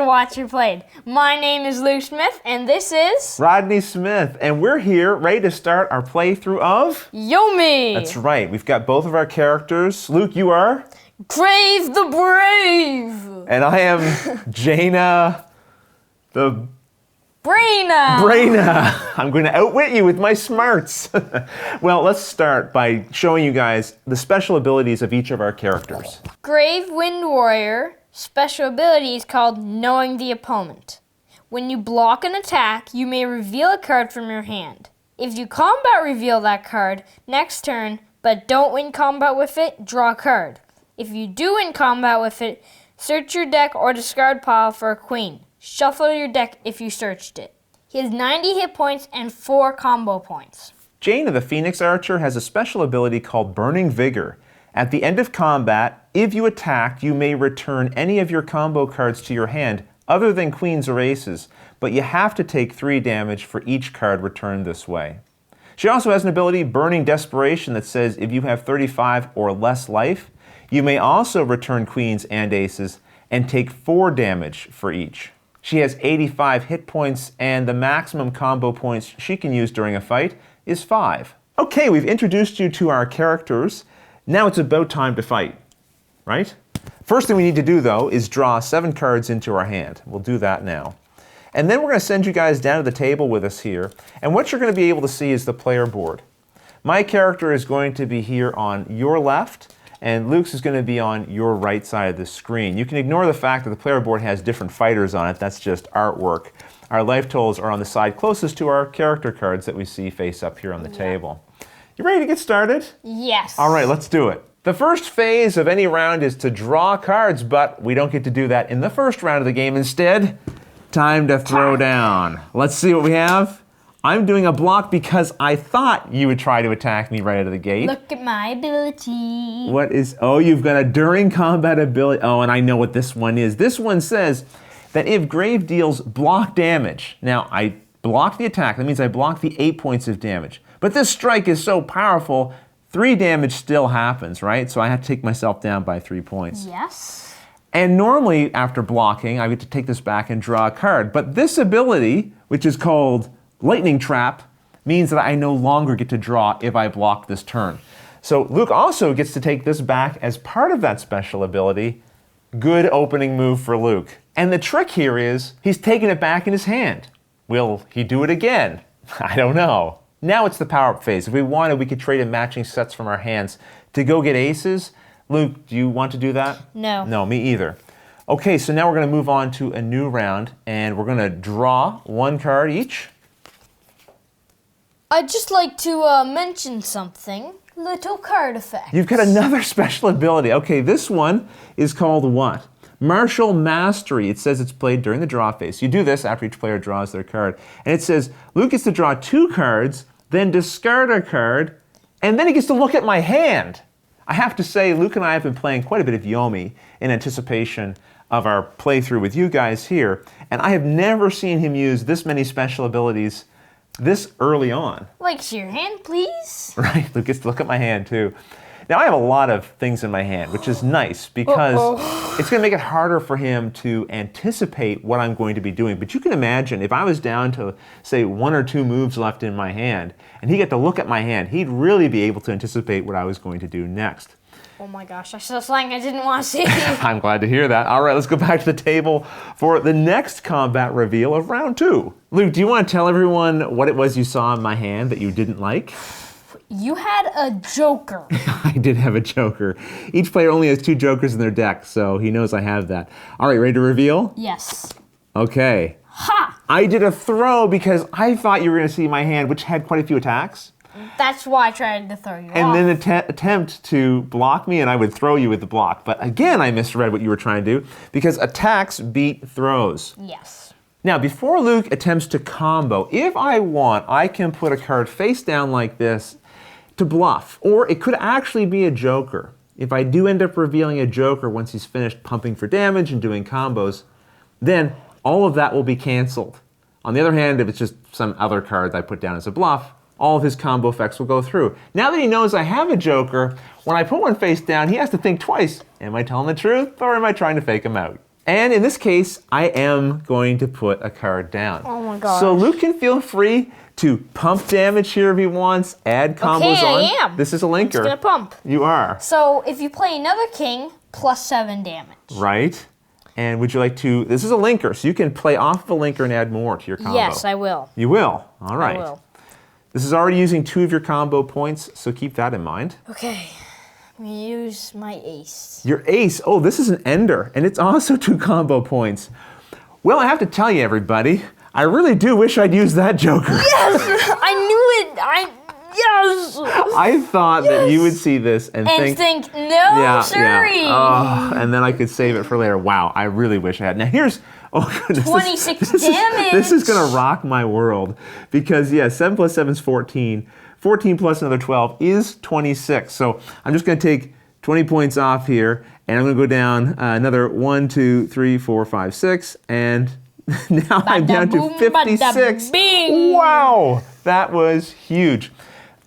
to Watch Your Played. My name is Luke Smith, and this is... Rodney Smith, and we're here ready to start our playthrough of... Yomi! That's right, we've got both of our characters. Luke, you are? Grave the Brave! And I am Jaina the... Braina! I'm going to outwit you with my smarts. Well, let's start by showing you guys the special abilities of each of our characters. Grave Wind Warrior, special ability is called Knowing the Opponent. When you block an attack, you may reveal a card from your hand. If you combat reveal that card next turn, but don't win combat with it, draw a card. If you do win combat with it, search your deck or discard pile for a queen. Shuffle your deck if you searched it. He has 90 hit points and 4 combo points. Jaina the Phoenix Archer has a special ability called Burning Vigor. At the end of combat, if you attack, you may return any of your combo cards to your hand other than queens or aces, but you have to take 3 damage for each card returned this way. She also has an ability, Burning Desperation, that says if you have 35 or less life, you may also return queens and aces and take 4 damage for each. She has 85 hit points, and the maximum combo points she can use during a fight is 5. Okay, we've introduced you to our characters. Now it's about time to fight, right? First thing we need to do, though, is draw 7 cards into our hand. We'll do that now. And then we're going to send you guys down to the table with us here, and what you're going to be able to see is the player board. My character is going to be here on your left, and Luke's is going to be on your right side of the screen. You can ignore the fact that the player board has different fighters on it. That's just artwork. Our life totals are on the side closest to our character cards that we see face up here on the table. You ready to get started? Yes. All right, let's do it. The first phase of any round is to draw cards, but we don't get to do that in the first round of the game. Instead, time to throw down. Let's see what we have. I'm doing a block because I thought you would try to attack me right out of the gate. Look at my ability. What is, oh, you've got a during combat ability. Oh, and I know what this one is. This one says that if Grave deals block damage. Now, I blocked the attack. That means I blocked the 8 points of damage. But this strike is so powerful, 3 damage still happens, right? So I have to take myself down by 3 points. Yes. And normally, after blocking, I get to take this back and draw a card. But this ability, which is called Lightning Trap, means that I no longer get to draw if I block this turn. So Luke also gets to take this back as part of that special ability. Good opening move for Luke. And the trick here is he's taking it back in his hand. Will he do it again? I don't know. Now it's the power-up phase. If we wanted, we could trade in matching sets from our hands to go get aces. Luke, do you want to do that? No. No, me either. Okay, so now we're going to move on to a new round, and we're going to draw 1 card each. I'd just like to mention something. Little card effect. You've got another special ability. Okay, this one is called what? Martial Mastery. It says it's played during the draw phase. You do this after each player draws their card. And it says Luke gets to draw 2 cards, then discard a card, and then he gets to look at my hand. I have to say, Luke and I have been playing quite a bit of Yomi in anticipation of our playthrough with you guys here, and I have never seen him use this many special abilities this early on. Like your hand, please? Right, Luke gets to look at my hand too. Now I have a lot of things in my hand, which is nice because it's going to make it harder for him to anticipate what I'm going to be doing. But you can imagine if I was down to, say, 1 or 2 moves left in my hand, and he got to look at my hand, he'd really be able to anticipate what I was going to do next. Oh my gosh, I saw something I didn't want to see. I'm glad to hear that. All right, let's go back to the table for the next combat reveal of round 2. Luke, do you want to tell everyone what it was you saw in my hand that you didn't like? You had a joker. I did have a joker. Each player only has 2 jokers in their deck, so he knows I have that. All right, ready to reveal? Yes. Okay. Ha! I did a throw because I thought you were going to see my hand, which had quite a few attacks. That's why I tried to throw you off. And then attempt to block me, and I would throw you with the block. But again, I misread what you were trying to do because attacks beat throws. Yes. Now, before Luke attempts to combo, if I want, I can put a card face down like this to bluff, or it could actually be a joker. If I do end up revealing a joker once he's finished pumping for damage and doing combos, then all of that will be canceled. On the other hand, if it's just some other card that I put down as a bluff, all of his combo effects will go through. Now that he knows I have a joker, when I put one face down, he has to think twice. Am I telling the truth, or am I trying to fake him out? And in this case, I am going to put a card down. Oh my gosh. So Luke can feel free to pump damage here if he wants, add combos Okay, on. I am. This is a linker. I'm just gonna pump. You are. So if you play another king, +7 damage. Right. And would you like to, this is a linker, so you can play off the linker and add more to your combo. Yes, I will. You will? All right. I will. This is already using 2 of your combo points, so keep that in mind. Okay, I'm gonna use my ace. Your ace, oh, this is an ender, and it's also 2 combo points. Well, I have to tell you, everybody, I really do wish I'd used that joker. Yes! I knew it! Yes! I thought that you would see this and think, no, sorry. Oh, and then I could save it for later. Wow, I really wish I had. Now here's, oh goodness. 26 this damage. This is gonna rock my world because yeah, 7 plus 7 is 14. 14 plus another 12 is 26. So I'm just gonna take 20 points off here and I'm gonna go down another 1, 2, 3, 4, 5, 6, and now I'm down to 56. Bada-bing. Wow, that was huge.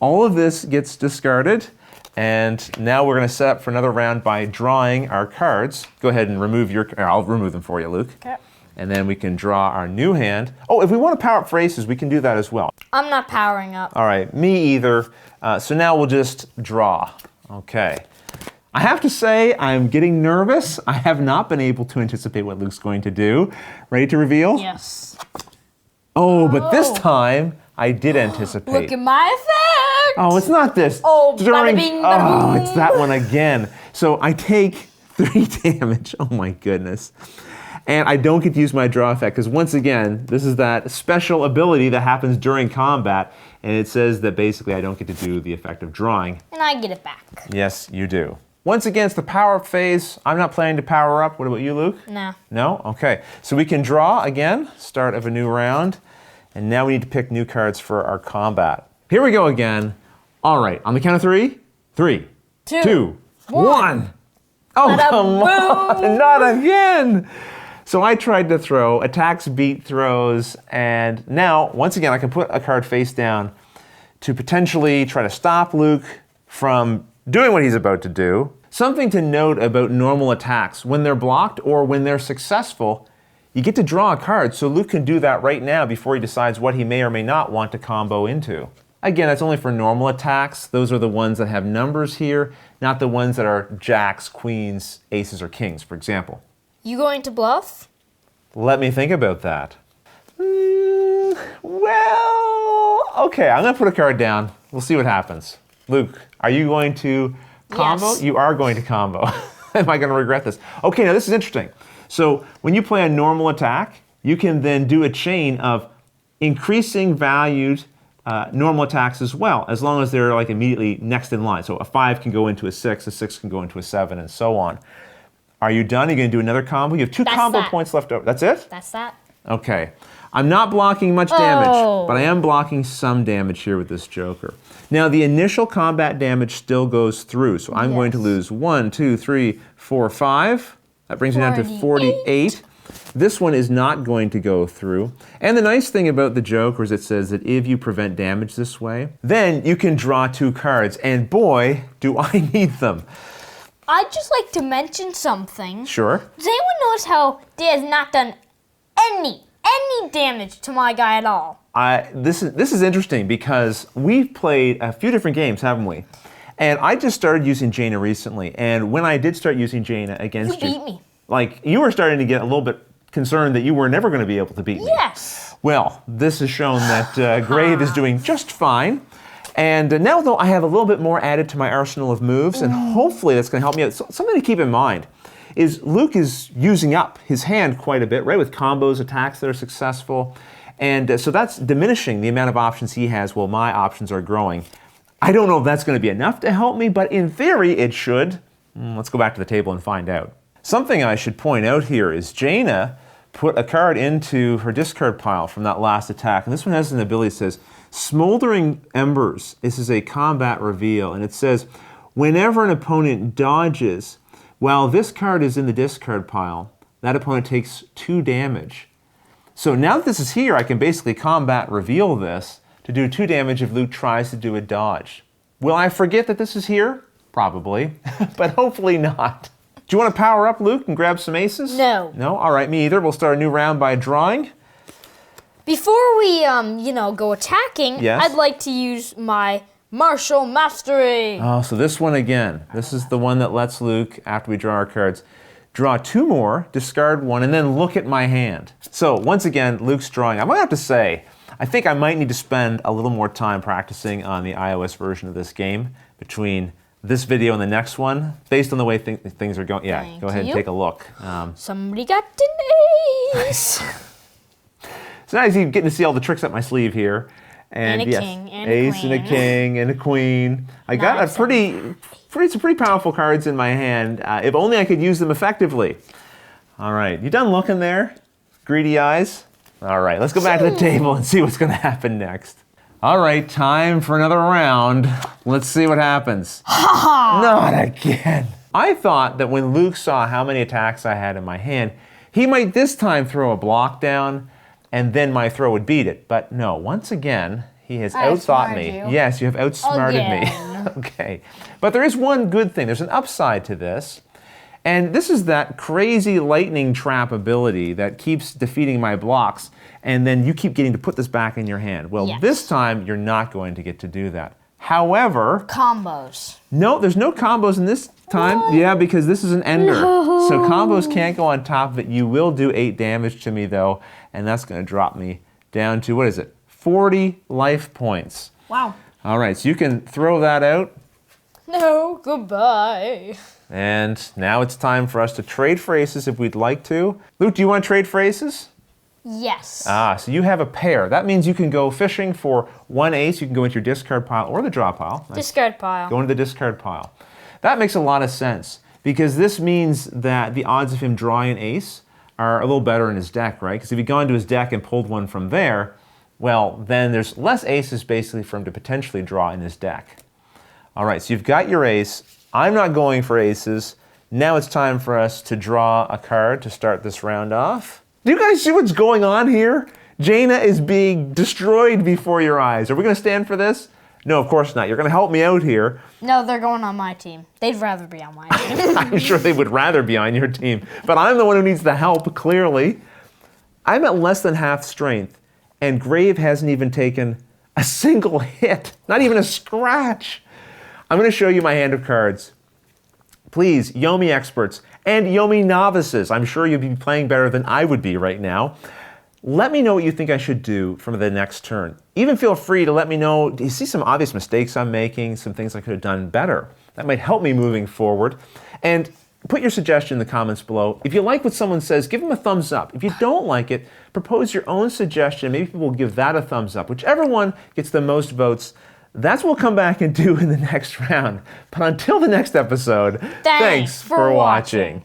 All of this gets discarded, and now we're going to set up for another round by drawing our cards. Go ahead and remove your, or I'll remove them for you, Luke. Okay. And then we can draw our new hand. Oh, if we want to power up for aces, we can do that as well. I'm not powering up. All right, me either. So now we'll just draw. Okay. I have to say, I'm getting nervous. I have not been able to anticipate what Luke's going to do. Ready to reveal? Yes. Oh, but this time, I did anticipate. Look at my effect! Oh, it's not this. Oh, bada bing, bada oh, boom. it's that one again. So I take 3 damage. Oh my goodness. And I don't get to use my draw effect because once again, this is that special ability that happens during combat, and it says that basically I don't get to do the effect of drawing. And I get it back. Yes, you do. Once again, it's the power up phase. I'm not planning to power up. What about you, Luke? Nah. No? Okay. So we can draw again, start of a new round, and now we need to pick new cards for our combat. Here we go again. All right, on the count of 3, 3, 2, 1. Oh, Bada come on, not again. So I tried to throw, attacks beat throws, and now, once again, I can put a card face down to potentially try to stop Luke from doing what he's about to do. Something to note about normal attacks, when they're blocked or when they're successful, you get to draw a card, so Luke can do that right now before he decides what he may or may not want to combo into. Again, that's only for normal attacks. Those are the ones that have numbers here, not the ones that are jacks, queens, aces, or kings, for example. You going to bluff? Let me think about that. Well, okay, I'm gonna put a card down. We'll see what happens. Luke, are you going to combo? Yes. You are going to combo. Am I gonna regret this? Okay, now this is interesting. So when you play a normal attack, you can then do a chain of increasing valued normal attacks as well, as long as they're like immediately next in line. So a 5 can go into a 6 can go into a 7, and so on. Are you done? Are you going to do another combo? You have 2 combo points left over. That's it? That's that. Okay. I'm not blocking much damage, but I am blocking some damage here with this joker. Now, the initial combat damage still goes through, so I'm going to lose 1, 2, 3, 4, 5. That brings me down to 48. This one is not going to go through. And the nice thing about the joker is it says that if you prevent damage this way, then you can draw 2 cards. And boy, do I need them. I'd just like to mention something. Sure. Does anyone notice how Dia has not done any damage to my guy at all? This is interesting because we've played a few different games, haven't we? And I just started using Jaina recently. And when I did start using Jaina against you, You beat me. like you were starting to get a little bit concerned that you were never going to be able to beat me. Yes. Well, this has shown that Grave is doing just fine. And now, though, I have a little bit more added to my arsenal of moves, and hopefully that's going to help me out. So, something to keep in mind is Luke is using up his hand quite a bit, right, with combos, attacks that are successful. And so that's diminishing the amount of options he has while my options are growing. I don't know if that's going to be enough to help me, but in theory, it should. Let's go back to the table and find out. Something I should point out here is Jaina put a card into her discard pile from that last attack. And this one has an ability that says, Smoldering Embers. This is a combat reveal. And it says, whenever an opponent dodges, while this card is in the discard pile, that opponent takes 2 damage. So now that this is here, I can basically combat reveal this to do 2 damage if Luke tries to do a dodge. Will I forget that this is here? Probably, but hopefully not. Do you want to power up, Luke, and grab some aces? No. No? All right, me either. We'll start a new round by drawing. Before we, go attacking, Yes? I'd like to use my martial mastery. Oh, so this one again. This is the one that lets Luke, after we draw our cards, draw 2 more, discard 1, and then look at my hand. So once again, Luke's drawing. I'm going to have to say, I think I might need to spend a little more time practicing on the iOS version of this game between this video and the next one, based on the way things are going. Yeah, Thank go ahead you. and take a look. Somebody got an ace. So now you're getting to see all the tricks up my sleeve here. And a yes, king, and a ace and a queen. king and a queen. I got a some pretty powerful cards in my hand. If only I could use them effectively. All right, you done looking there? Greedy eyes? All right, let's go back to the table and see what's going to happen next. All right, time for another round. Let's see what happens. Not again. I thought that when Luke saw how many attacks I had in my hand, he might this time throw a block down and then my throw would beat it. But no, once again, he has outthought me. outsmarted you. Yes, you have outsmarted me. Again. Okay. But there is one good thing. There's an upside to this. And this is that crazy lightning trap ability that keeps defeating my blocks, and then you keep getting to put this back in your hand. Well, Yes. this time you're not going to get to do that. However, Combos. no, there's no combos in this time. What? Yeah, because this is an ender. No. So combos can't go on top of it. You will do 8 damage to me though, and that's going to drop me down to, what is it? 40 life points. Wow. All right, so you can throw that out. No, goodbye. And now it's time for us to trade for aces if we'd like to. Luke, do you want to trade for aces? Yes. Ah, so you have a pair. That means you can go fishing for 1 ace. You can go into your discard pile or the draw pile. Nice. Discard pile. Go into the discard pile. That makes a lot of sense because this means that the odds of him drawing an ace are a little better in his deck, right? Because if he'd gone to his deck and pulled one from there, well, then there's less aces basically for him to potentially draw in his deck. All right, so you've got your ace. I'm not going for aces. Now it's time for us to draw a card to start this round off. Do you guys see what's going on here? Jaina is being destroyed before your eyes. Are we going to stand for this? No, of course not. You're going to help me out here. No, they're going on my team. They'd rather be on my team. I'm sure they would rather be on your team. But I'm the one who needs the help, clearly. I'm at less than half strength, and Grave hasn't even taken a single hit. Not even a scratch. I'm going to show you my hand of cards. Please, Yomi experts and Yomi novices, I'm sure you'd be playing better than I would be right now. Let me know what you think I should do from the next turn. Even feel free to let me know, do you see some obvious mistakes I'm making, some things I could have done better? That might help me moving forward. And put your suggestion in the comments below. If you like what someone says, give them a thumbs up. If you don't like it, propose your own suggestion. Maybe people will give that a thumbs up. Whichever one gets the most votes, that's what we'll come back and do in the next round. But until the next episode, thanks for watching.